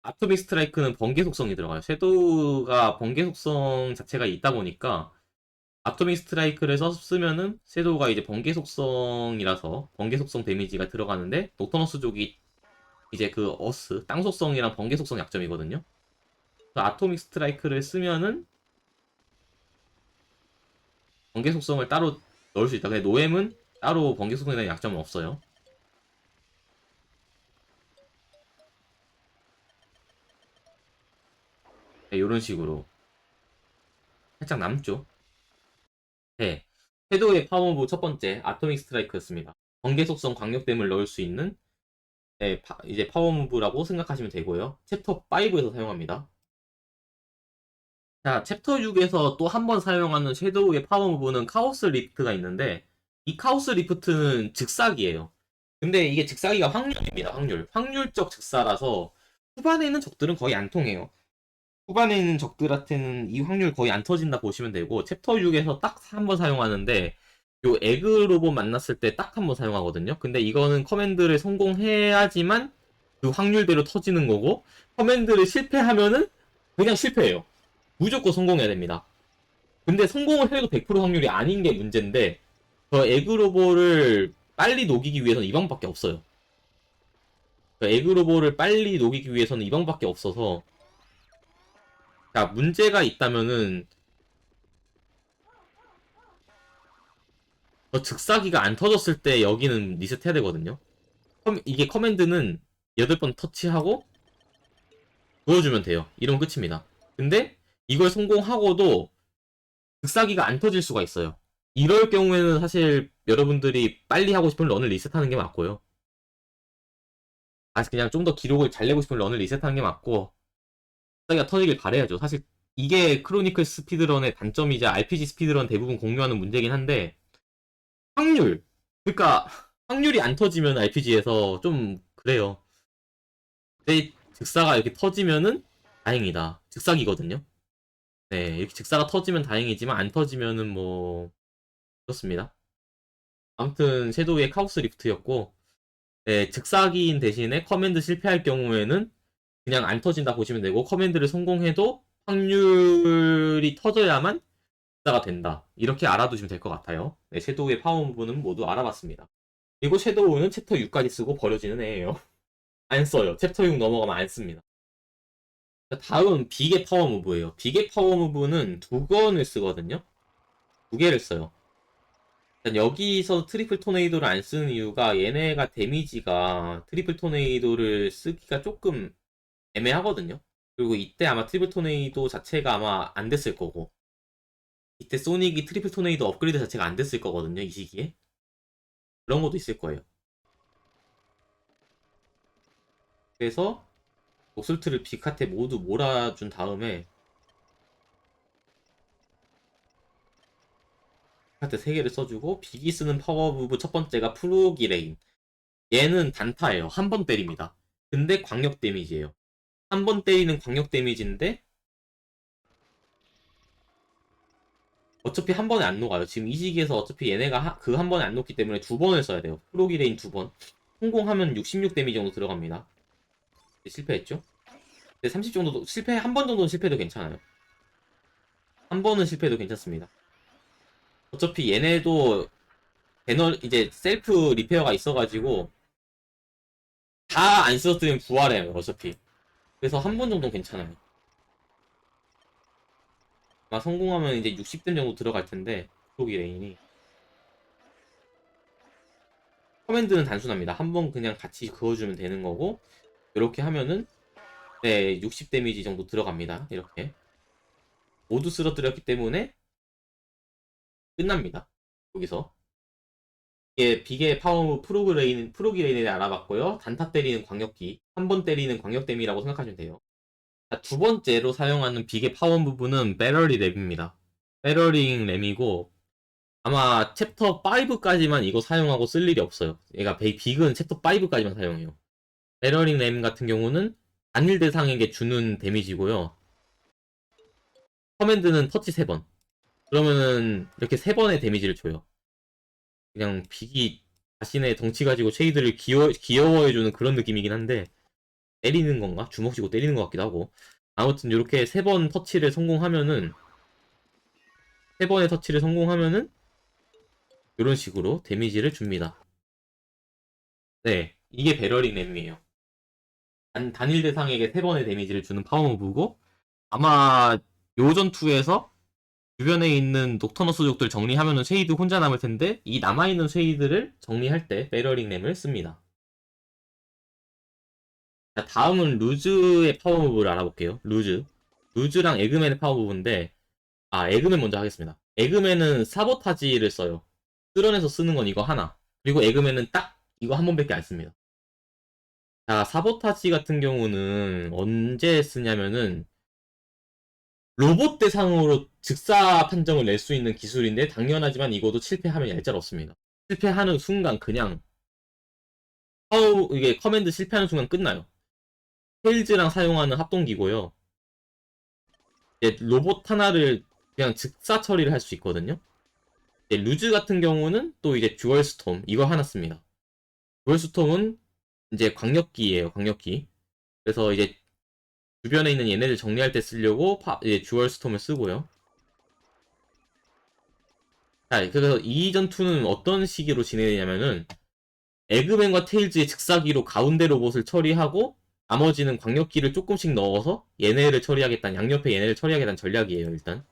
아토믹 스트라이크는 번개 속성이 들어가요. 섀도우가 번개 속성 자체가 있다 보니까 아토믹 스트라이크를 쓰면은 섀도우가 이제 번개 속성이라서 번개 속성 데미지가 들어가는데 녹터너스 족이 이제 그 어스 땅 속성이랑 번개 속성 약점이거든요. 그래서 아토믹 스트라이크를 쓰면은 번개 속성을 따로 넣을 수 있다. 근데 노엠은 따로 번개 속성에 대한 약점은 없어요. 네, 이런 식으로 살짝 남죠. 네. 섀도우의 파워무브 첫 번째 아토믹 스트라이크였습니다. 번개 속성 광역댐을 넣을 수 있는 네, 이제 파워무브라고 생각하시면 되고요. 챕터 5에서 사용합니다. 자, 챕터 6에서 또 한 번 사용하는 섀도우의 파워무브는 카오스 리프트가 있는데 이 카오스 리프트는 즉사기예요. 근데 이게 즉사기가 확률입니다. 확률적 즉사라서 후반에 있는 적들은 거의 안 통해요. 후반에 있는 적들한테는 이 확률 거의 안 터진다 보시면 되고 챕터 6에서 딱 한 번 사용하는데 요 에그 로봇 만났을 때 딱 한 번 사용하거든요. 근데 이거는 커맨드를 성공해야지만 그 확률대로 터지는 거고 커맨드를 실패하면은 그냥 실패해요. 무조건 성공해야 됩니다. 근데 성공을 해도 100% 확률이 아닌 게 문제인데 저 에그 로봇을 빨리 녹이기 위해서는 이 방법밖에 없어요. 에그 로봇을 빨리 녹이기 위해서는 이 방법밖에 없어서 자 문제가 있다면은 즉사기가 안 터졌을 때 여기는 리셋해야 되거든요. 이게 커맨드는 8번 터치하고 보여주면 돼요. 이러면 끝입니다. 근데 이걸 성공하고도 즉사기가 안 터질 수가 있어요. 이럴 경우에는 사실 여러분들이 빨리 하고 싶은 런을 리셋하는 게 맞고요. 다시 그냥 좀 더 기록을 잘 내고 싶은 런을 리셋하는 게 맞고 즉사기가 터지길 바래야죠. 사실 이게 크로니클 스피드런의 단점이자 RPG 스피드런 대부분 공유하는 문제긴 한데 확률 그러니까 확률이 안 터지면 RPG에서 좀 그래요. 내 즉사가 이렇게 터지면은 다행이다. 즉사기거든요. 네, 이렇게 즉사가 터지면 다행이지만 안 터지면은 뭐 그렇습니다. 아무튼 섀도우의 카오스 리프트였고 네, 즉사기인 대신에 커맨드 실패할 경우에는 그냥 안 터진다 보시면 되고 커맨드를 성공해도 확률이 터져야만 즉사가 된다. 이렇게 알아두시면 될 것 같아요. 네, 섀도우의 파워 무브는 모두 알아봤습니다. 그리고 섀도우는 챕터 6까지 쓰고 버려지는 애예요. 안 써요. 챕터 6 넘어가면 안 씁니다. 다음 비계 파워 무브예요. 비계 파워 무브는 두 건을 쓰거든요. 두 개를 써요. 일단 여기서 트리플 토네이도를 안 쓰는 이유가 얘네가 데미지가 트리플 토네이도를 쓰기가 조금 애매하거든요. 그리고 이때 아마 트리플 토네이도 자체가 아마 안 됐을 거고 이때 소닉이 트리플 토네이도 업그레이드 자체가 안 됐을 거거든요. 이 시기에. 그런 것도 있을 거예요. 그래서 목술트를 비카테 모두 몰아준 다음에 비카테 3개를 써주고 비기 쓰는 파워무브 첫 번째가 프로기레인 얘는 단타예요. 한 번 때립니다. 근데 광역 데미지예요. 한 번 때리는 광역 데미지인데 어차피 한 번에 안 녹아요. 지금 이 시기에서 어차피 얘네가 그 한 번에 안 녹기 때문에 두 번을 써야 돼요. 프로기레인 두 번. 성공하면 66 데미지 정도 들어갑니다. 실패했죠? 근데 30 정도 실패 한 번 정도는 실패도 괜찮아요. 한 번은 실패도 괜찮습니다. 어차피 얘네도 배널 이제 셀프 리페어가 있어가지고 다 안 썼으면 부활해요. 어차피. 그래서 한 번 정도는 괜찮아요. 아마 성공하면 이제 60댐 정도 들어갈 텐데 프로기레인이 커맨드는 단순합니다. 한 번 그냥 같이 그어주면 되는 거고 이렇게 하면은 네 60 데미지 정도 들어갑니다. 이렇게 모두 쓰러뜨렸기 때문에 끝납니다. 여기서. 이게 비계 파워 프로기레인을 알아봤고요. 단타 때리는 광역기, 한 번 때리는 광역댐이라고 생각하시면 돼요. 자, 두 번째로 사용하는 비계 파워 부분은 배러리 랩입니다. 배러링 램이고 아마 챕터 5까지만 이거 사용하고 쓸 일이 없어요. 얘가 빅은 챕터 5까지만 사용해요. 배러링 램 같은 경우는 단일 대상에게 주는 데미지고요. 커맨드는 터치 3번. 그러면은 이렇게 3번의 데미지를 줘요. 그냥 빅이 자신의 덩치 가지고 쉐이드를 귀여워해주는 그런 느낌이긴 한데 때리는 건가? 주먹 쥐고 때리는 것 같기도 하고 아무튼 이렇게 3번 터치를 성공하면은 3번의 터치를 성공하면은 이런 식으로 데미지를 줍니다. 네, 이게 배러링 램이에요. 단일 대상에게 3번의 데미지를 주는 파워무브고 아마 요 전투에서 주변에 있는 녹터너스족들 정리하면은 쉐이드 혼자 남을 텐데 이 남아있는 쉐이드를 정리할 때 배러링 램을 씁니다. 자, 다음은 루즈의 파워무브를 알아볼게요. 루즈랑 에그맨의 파워무브인데 에그맨 먼저 하겠습니다. 에그맨은 사보타지를 써요. 쓸어내서 쓰는 건 이거 하나. 그리고 에그맨은 딱 이거 한 번밖에 안 씁니다. 자, 사보타지 같은 경우는 언제 쓰냐면은 로봇 대상으로 즉사 판정을 낼 수 있는 기술인데 당연하지만 이것도 실패하면 얄짤없습니다. 실패하는 순간 그냥 이게 커맨드 실패하는 순간 끝나요. 테일즈랑 사용하는 합동기고요. 이제 로봇 하나를 그냥 즉사 처리를 할 수 있거든요. 이제 루즈 같은 경우는 또 이제 듀얼 스톰 이거 하나 씁니다. 듀얼 스톰은 이제 광역기예요, 광역기. 그래서 이제 주변에 있는 얘네들 정리할 때 쓰려고 이제 듀얼 스톰을 쓰고요. 자, 그래서 이 전투는 어떤 시기로 진행되냐면은 에그맨과 테일즈의 즉사기로 가운데 로봇을 처리하고 나머지는 광역기를 조금씩 넣어서 얘네를 처리하겠다는 양옆에 얘네를 처리하겠다는 전략이에요. 일단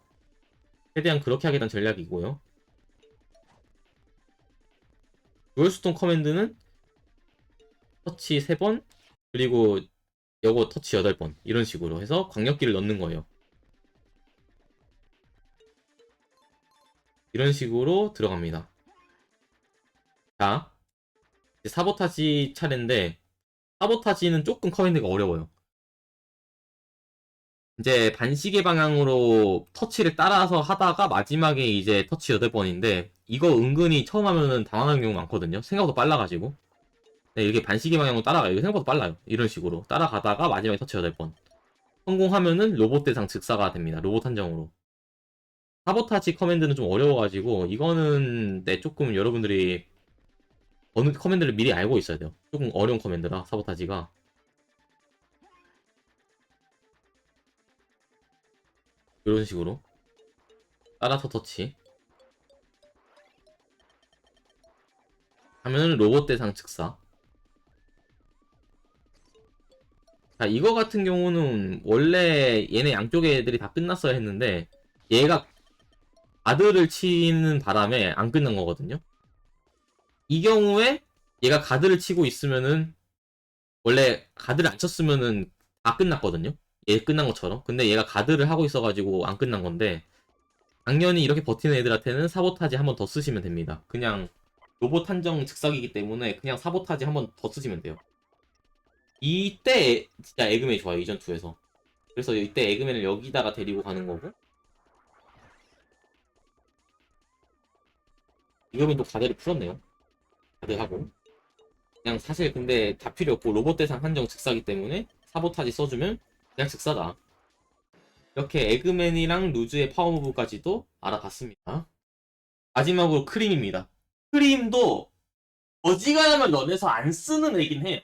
최대한 그렇게 하겠다는 전략이고요. 듀얼스톤 커맨드는 터치 3번 그리고 요거 터치 8번 이런 식으로 해서 광역기를 넣는 거예요. 이런 식으로 들어갑니다. 자, 이제 사보타지 차례인데 사보타지는 조금 커맨드가 어려워요. 이제 반시계 방향으로 터치를 따라서 하다가 마지막에 이제 터치 8번인데 이거 은근히 처음 하면은 당황하는 경우 많거든요. 생각보다 빨라가지고. 네, 이렇게 반시계 방향으로 따라가요. 이거 생각보다 빨라요. 이런 식으로 따라가다가 마지막에 터치 8번. 성공하면은 로봇 대상 즉사가 됩니다. 로봇 한정으로. 사보타지 커맨드는 좀 어려워가지고 이거는 네, 조금 여러분들이 어느 커맨드를 미리 알고 있어야 돼요. 조금 어려운 커맨드라 사보타지가. 이런 식으로 따라서 터치 하면은 로봇 대상 즉사. 자, 이거 같은 경우는 원래 얘네 양쪽의 애들이 다 끝났어야 했는데 얘가 가드를 치는 바람에 안 끝난 거거든요. 이 경우에 얘가 가드를 치고 있으면은 원래 가드를 안 쳤으면은 다 끝났거든요. 얘 끝난 것처럼. 근데 얘가 가드를 하고 있어가지고 안 끝난 건데 당연히 이렇게 버티는 애들한테는 사보타지 한 번 더 쓰시면 됩니다. 그냥 로봇 한정 즉석이기 때문에 그냥 사보타지 한 번 더 쓰시면 돼요. 이때 진짜 에그맨이 좋아요. 이전 2에서. 그래서 이때 에그맨을 여기다가 데리고 가는 거고 이거면 또 가드를 풀었네요. 가드하고 그냥 사실 근데 다 필요 없고 로봇 대상 한정 즉사기 때문에 사보타지 써주면 그냥 즉사다. 이렇게 에그맨이랑 루즈의 파워무브까지도 알아봤습니다. 마지막으로 크림입니다. 크림도 어지간하면 런에서 안 쓰는 애긴 해요.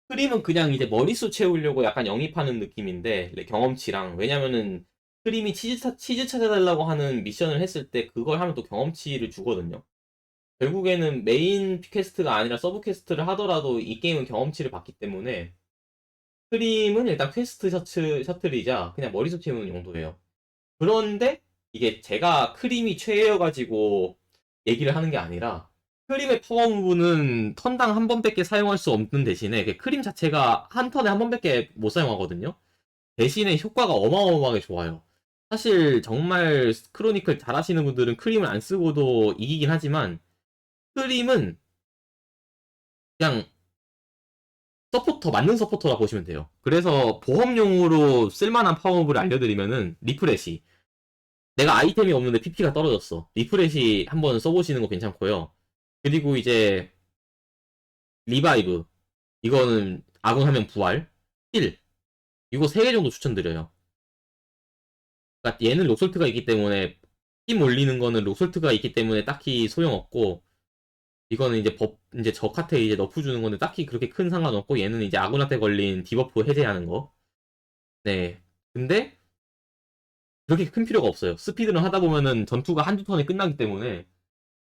크림은 그냥 이제 머릿수 채우려고 약간 영입하는 느낌인데 경험치랑 왜냐면은 크림이 치즈 찾아달라고 하는 미션을 했을 때 그걸 하면 또 경험치를 주거든요. 결국에는 메인 퀘스트가 아니라 서브 퀘스트를 하더라도 이 게임은 경험치를 받기 때문에 크림은 일단 퀘스트 셔틀이자 그냥 머릿수 채우는 용도예요. 그런데 이게 제가 크림이 최애여가지고 얘기를 하는 게 아니라 크림의 파워무브는 턴당 한 번밖에 사용할 수 없는 대신에 크림 자체가 한 턴에 한 번밖에 못 사용하거든요. 대신에 효과가 어마어마하게 좋아요. 사실 정말 크로니클 잘하시는 분들은 크림을 안 쓰고도 이기긴 하지만 크림은 그냥 서포터, 맞는 서포터라 보시면 돼요. 그래서 보험용으로 쓸만한 파워업을 알려드리면은 리프레시. 내가 아이템이 없는데 PP가 떨어졌어. 리프레시 한번 써보시는 거 괜찮고요. 그리고 이제 리바이브. 이거는 아군하면 부활. 힐. 이거 3개 정도 추천드려요. 그러니까 얘는 록솔트가 있기 때문에 힘 올리는 거는 록솔트가 있기 때문에 딱히 소용없고 이거는 이제 이제 적한테 이제 너프 주는 건데 딱히 그렇게 큰 상관없고 얘는 이제 아군한테 걸린 디버프 해제하는 거. 네. 근데 그렇게 큰 필요가 없어요. 스피드를 하다 보면은 전투가 한두 턴에 끝나기 때문에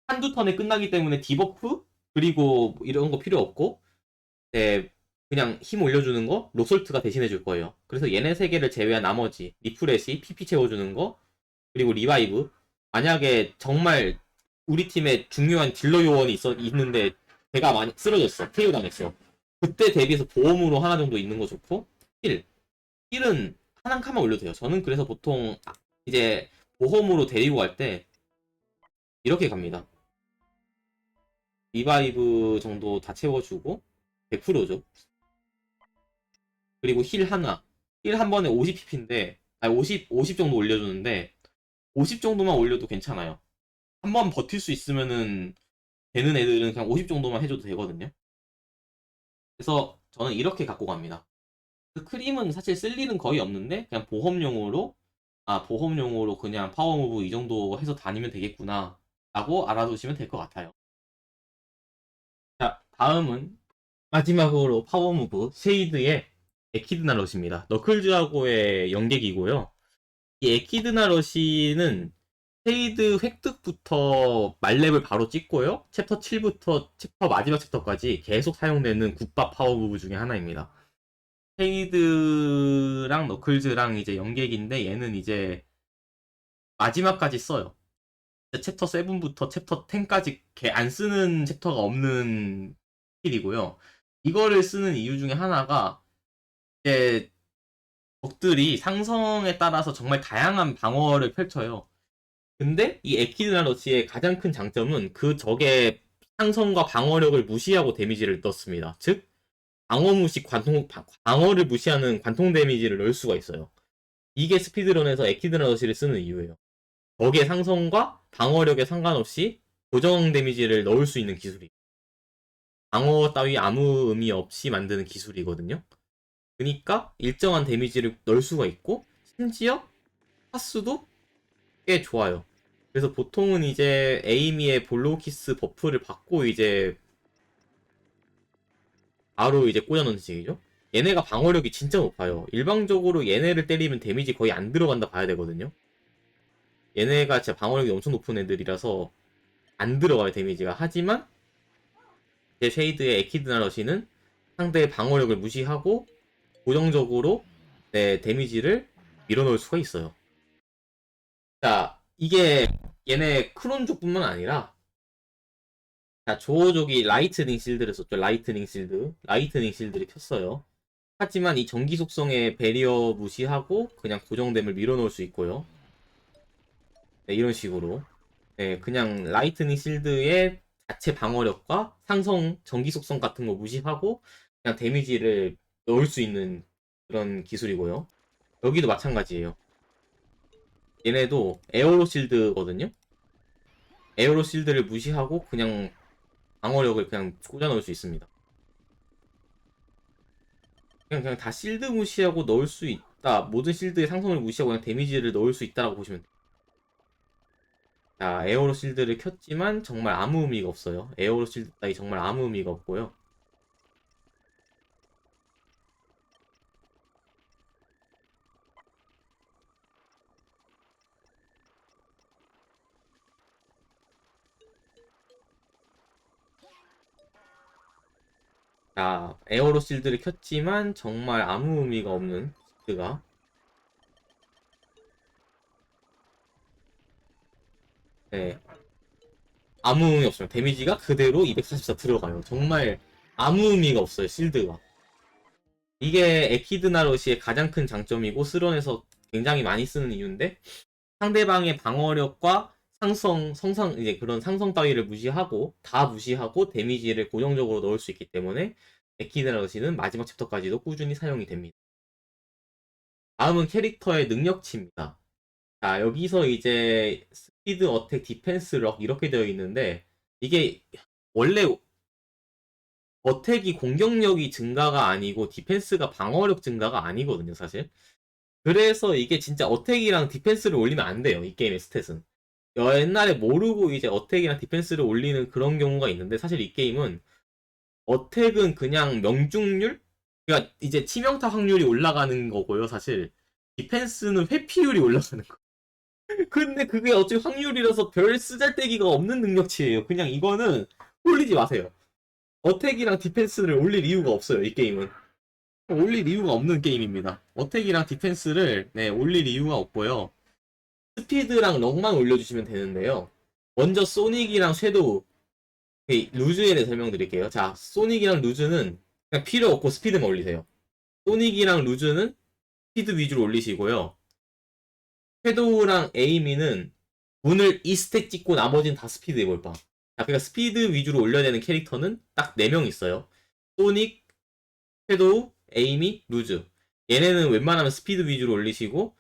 한두 턴에 끝나기 때문에 디버프 그리고 뭐 이런 거 필요 없고 네, 그냥 힘 올려주는 거 록솔트가 대신해 줄 거예요. 그래서 얘네 세 개를 제외한 나머지 리프레시, PP 채워주는 거 그리고 리바이브 만약에 정말 우리 팀에 중요한 딜러 요원이 있는데 걔가 많이 쓰러졌어. KO 당했어. 그때 대비해서 보험으로 하나 정도 있는 거 좋고 힐. 힐은 한 칸만 올려도 돼요. 저는 그래서 보통 이제 보험으로 데리고 갈 때 이렇게 갑니다. 리바이브 정도 다 채워주고 100%죠. 그리고 힐 하나. 힐 한 번에 50pp인데 아니 50 정도 올려주는데 50 정도만 올려도 괜찮아요. 한 번 버틸 수 있으면은 되는 애들은 그냥 50 정도만 해줘도 되거든요. 그래서 저는 이렇게 갖고 갑니다. 그 크림은 사실 쓸 일은 거의 없는데 그냥 보험용으로 그냥 파워무브 이 정도 해서 다니면 되겠구나 라고 알아두시면 될 것 같아요. 자, 다음은 마지막으로 파워무브 쉐이드의 에키드나 러시입니다. 너클즈하고의 연계기고요. 이 에키드나 러시는 쉐이드 획득부터 말렙을 바로 찍고요. 챕터 7부터 챕터 마지막 챕터까지 계속 사용되는 굿밥 파워무브 중에 하나입니다. 쉐이드랑 너클즈랑 이제 연계기인데 얘는 이제 마지막까지 써요. 챕터 7부터 챕터 10까지 안 쓰는 챕터가 없는 스킬이고요. 이거를 쓰는 이유 중에 하나가 이제 적들이 상성에 따라서 정말 다양한 방어를 펼쳐요. 근데 이 에키드나 러시의 가장 큰 장점은 그 적의 상성과 방어력을 무시하고 데미지를 넣습니다. 즉 방어를 무시하는 관통 데미지를 넣을 수가 있어요. 이게 스피드런에서 에키드나 러시를 쓰는 이유예요. 적의 상성과 방어력에 상관없이 고정 데미지를 넣을 수 있는 기술이. 방어 따위 아무 의미 없이 만드는 기술이거든요. 그러니까 일정한 데미지를 넣을 수가 있고 심지어 파수도 꽤 좋아요. 그래서 보통은 이제 에이미의 볼로우키스 버프를 받고 이제 바로 이제 꽂아놓는 식이죠. 얘네가 방어력이 진짜 높아요. 일방적으로 얘네를 때리면 데미지 거의 안 들어간다 봐야 되거든요. 얘네가 진짜 방어력이 엄청 높은 애들이라서 안 들어가요 데미지가. 하지만 제 쉐이드의 에키드나 러시는 상대의 방어력을 무시하고 고정적으로 내 데미지를 밀어넣을 수가 있어요. 자, 이게 얘네 크론족뿐만 아니라 자, 조어족이 라이트닝 실드를 썼죠. 라이트닝 실드. 라이트닝 실드를 켰어요. 하지만 이 전기 속성의 배리어 무시하고 그냥 고정됨을 밀어넣을 수 있고요. 네, 이런 식으로. 네, 그냥 라이트닝 실드의 자체 방어력과 상성, 전기 속성 같은 거 무시하고 그냥 데미지를 넣을 수 있는 그런 기술이고요. 여기도 마찬가지예요. 얘네도 에어로 실드거든요. 에어로 실드를 무시하고 그냥 방어력을 그냥 꽂아 넣을 수 있습니다. 그냥 다 실드 무시하고 넣을 수 있다. 모든 실드의 상성을 무시하고 그냥 데미지를 넣을 수 있다라고 보시면 돼요. 자, 에어로 실드를 켰지만 정말 아무 의미가 없어요. 에어로 실드 따위 정말 아무 의미가 없고요. 자, 에어로 실드를 켰지만 정말 아무 의미가 없는 실드가 네, 아무 의미 없어요. 데미지가 그대로 244 들어가요. 정말 아무 의미가 없어요. 실드가. 이게 에키드나 러시의 가장 큰 장점이고 스런에서 굉장히 많이 쓰는 이유인데 상대방의 방어력과 이제 그런 상성 따위를 무시하고 다 무시하고 데미지를 고정적으로 넣을 수 있기 때문에 에키드라시는 마지막 챕터까지도 꾸준히 사용이 됩니다. 다음은 캐릭터의 능력치입니다. 자, 여기서 이제 스피드, 어택, 디펜스, 럭 이렇게 되어 있는데 이게 원래 어택이 공격력이 증가가 아니고 디펜스가 방어력 증가가 아니거든요, 사실. 그래서 이게 진짜 어택이랑 디펜스를 올리면 안 돼요, 이 게임의 스탯은. 옛날에 모르고 이제 어택이랑 디펜스를 올리는 그런 경우가 있는데 사실 이 게임은 어택은 그냥 명중률? 그러니까 이제 치명타 확률이 올라가는 거고요, 사실. 디펜스는 회피율이 올라가는 거. 근데 그게 어차피 확률이라서 별 쓰잘데기가 없는 능력치예요. 그냥 이거는 올리지 마세요. 어택이랑 디펜스를 올릴 이유가 없어요, 이 게임은. 올릴 이유가 없는 게임입니다. 어택이랑 디펜스를 올릴 이유가 없고요. 스피드랑 럭만 올려주시면 되는데요. 먼저 소닉이랑 섀도우, 루즈에 대해 설명드릴게요. 자, 소닉이랑 루즈는 그냥 필요 없고 스피드만 올리세요. 소닉이랑 루즈는 스피드 위주로 올리시고요. 섀도우랑 에이미는 문을 2스택 찍고 나머지는 다 스피드에 몰빵. 자, 그러니까 스피드 위주로 올려야 되는 캐릭터는 딱 4명 있어요. 소닉, 섀도우, 에이미, 루즈. 얘네는 웬만하면 스피드 위주로 올리시고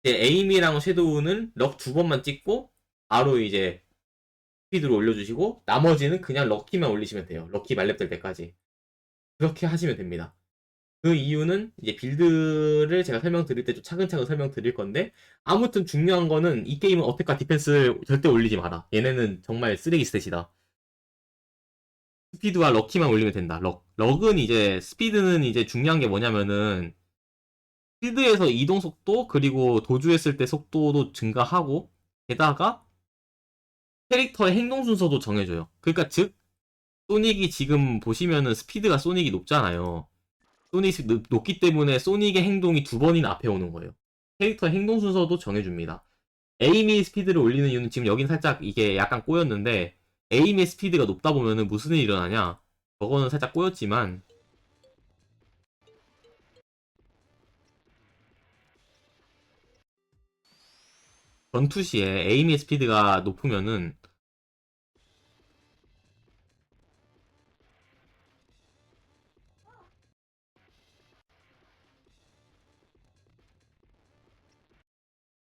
이제 에이미랑 섀도우는 럭 2번만 찍고 바로 이제 스피드로 올려주시고 나머지는 그냥 럭키만 올리시면 돼요. 럭키 말렙 될 때까지. 그렇게 하시면 됩니다. 그 이유는 이제 빌드를 제가 설명드릴 때 좀 차근차근 설명드릴 건데 아무튼 중요한 거는 이 게임은 어택과 디펜스를 절대 올리지 마라. 얘네는 정말 쓰레기 스탯이다. 스피드와 럭키만 올리면 된다. 럭은 이제 스피드는 이제 중요한 게 뭐냐면은 필드에서 이동 속도 그리고 도주했을 때 속도도 증가하고 게다가 캐릭터의 행동 순서도 정해줘요. 그러니까 즉 소닉이 지금 보시면은 스피드가 소닉이 높잖아요. 소닉이 높기 때문에 소닉의 행동이 2번이나 앞에 오는 거예요. 캐릭터의 행동 순서도 정해줍니다. 에이미 스피드를 올리는 이유는 지금 여긴 살짝 이게 약간 꼬였는데 에이미의 스피드가 높다 보면은 무슨 일이 일어나냐? 저거는 살짝 꼬였지만 전투 시에 에이미의 스피드가 높으면은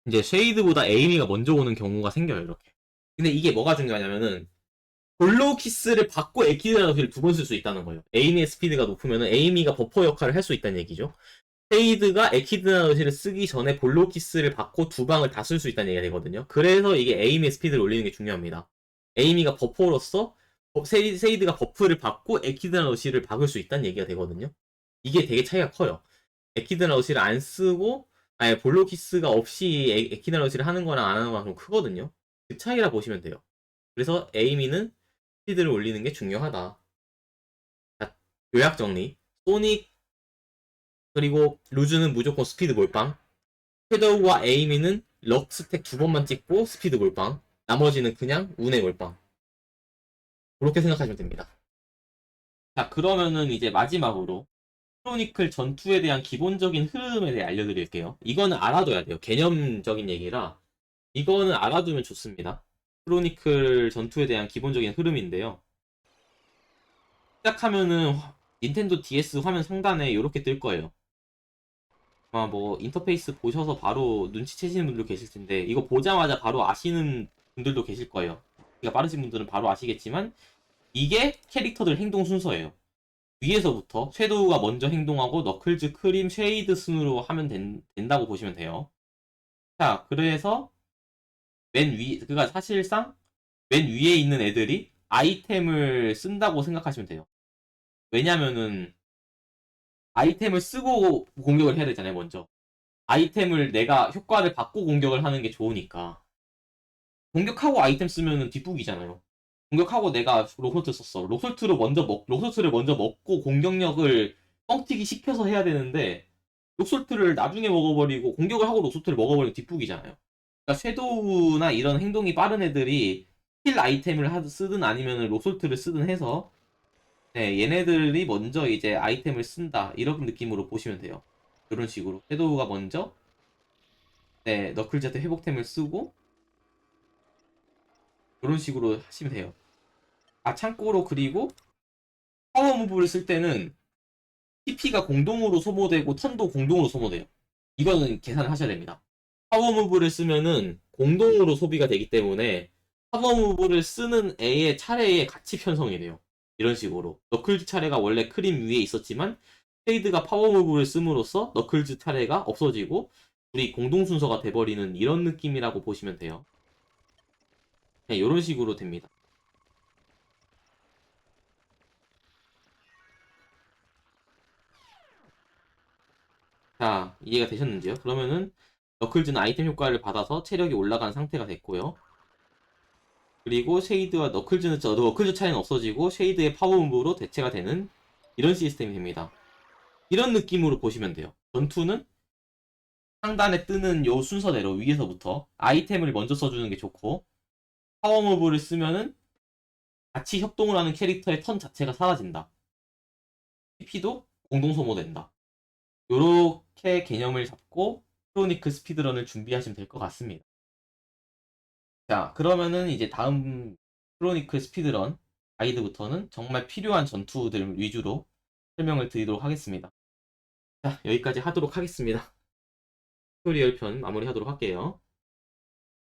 이제 쉐이드보다 에이미가 먼저 오는 경우가 생겨요, 이렇게. 근데 이게 뭐가 중요하냐면은 볼로우 키스를 받고 에키드라노시를 2번 쓸 수 있다는 거예요. 에이미의 스피드가 높으면은 에이미가 버퍼 역할을 할 수 있다는 얘기죠. 쉐이드가 에키드나노시를 쓰기 전에 볼로우 키스를 받고 2방을 다 쓸 수 있다는 얘기가 되거든요. 그래서 이게 에이미의 스피드를 올리는 게 중요합니다. 에이미가 버퍼로서 쉐이드가 버프를 받고 에키드나노시를 박을 수 있다는 얘기가 되거든요. 이게 되게 차이가 커요. 에키드나노시를 안 쓰고 아예 볼로우 키스가 없이 에키드나노시를 하는 거랑 안 하는 거랑 좀 크거든요. 그 차이라 보시면 돼요. 그래서 에이미는 스피드를 올리는 게 중요하다. 자, 요약 정리. 소닉 그리고 루즈는 무조건 스피드 몰빵. 섀도우와 에이미는 럭 스택 2번만 찍고 스피드 몰빵. 나머지는 그냥 운의 몰빵. 그렇게 생각하시면 됩니다. 자, 그러면은 이제 마지막으로 크로니클 전투에 대한 기본적인 흐름에 대해 알려드릴게요. 이거는 알아둬야 돼요. 개념적인 얘기라 이거는 알아두면 좋습니다. 크로니클 전투에 대한 기본적인 흐름인데요. 시작하면은 닌텐도 DS 화면 상단에 이렇게 뜰 거예요. 아마 뭐 인터페이스 보셔서 바로 눈치채시는 분들도 계실 텐데 이거 보자마자 바로 아시는 분들도 계실 거예요. 그러니까 빠르신 분들은 바로 아시겠지만 이게 캐릭터들 행동 순서예요. 위에서부터 섀도우가 먼저 행동하고 너클즈, 크림, 쉐이드 순으로 하면 된다고 보시면 돼요. 자, 그래서 그니까 사실상 맨 위에 있는 애들이 아이템을 쓴다고 생각하시면 돼요. 왜냐면은 아이템을 쓰고 공격을 해야 되잖아요, 먼저. 아이템을 내가 효과를 받고 공격을 하는 게 좋으니까. 공격하고 아이템 쓰면은 뒷북이잖아요. 공격하고 내가 로솔트 썼어. 로솔트를 먼저 먹고 공격력을 뻥튀기 시켜서 해야 되는데, 로솔트를 나중에 먹어버리고 공격을 하고 로솔트를 먹어버리면 뒷북이잖아요. 그러니까 섀도우나 이런 행동이 빠른 애들이 힐 아이템을 쓰든 아니면 로솔트를 쓰든 해서 네, 얘네들이 먼저 이제 아이템을 쓴다 이런 느낌으로 보시면 돼요. 이런 식으로 섀도우가 먼저 네, 너클즈한테 회복템을 쓰고 이런 식으로 하시면 돼요. 아, 참고로 그리고 파워 무브를 쓸 때는 TP가 공동으로 소모되고 턴도 공동으로 소모돼요. 이거는 계산을 하셔야 됩니다. 파워 무브를 쓰면은 공동으로 소비가 되기 때문에 파워 무브를 쓰는 애의 차례에 같이 편성이 돼요. 이런 식으로. 너클즈 차례가 원래 크림 위에 있었지만 쉐이드가 파워 무브를 씀으로써 너클즈 차례가 없어지고 우리 공동 순서가 돼버리는 이런 느낌이라고 보시면 돼요. 그냥 이런 식으로 됩니다. 자, 이해가 되셨는지요? 그러면은 너클즈는 아이템 효과를 받아서 체력이 올라간 상태가 됐고요. 그리고 쉐이드와 너클즈 차이는 없어지고 쉐이드의 파워무브로 대체가 되는 이런 시스템이 됩니다. 이런 느낌으로 보시면 돼요. 전투는 상단에 뜨는 요 순서대로 위에서부터 아이템을 먼저 써주는 게 좋고 파워무브를 쓰면은 같이 협동을 하는 캐릭터의 턴 자체가 사라진다. TP도 공동 소모된다. 요렇게 개념을 잡고 크로니크 스피드런을 준비하시면 될 것 같습니다. 자, 그러면은 이제 다음 크로니클 스피드런 가이드부터는 정말 필요한 전투들 위주로 설명을 드리도록 하겠습니다. 자, 여기까지 하도록 하겠습니다. 튜토리얼 편 마무리하도록 할게요.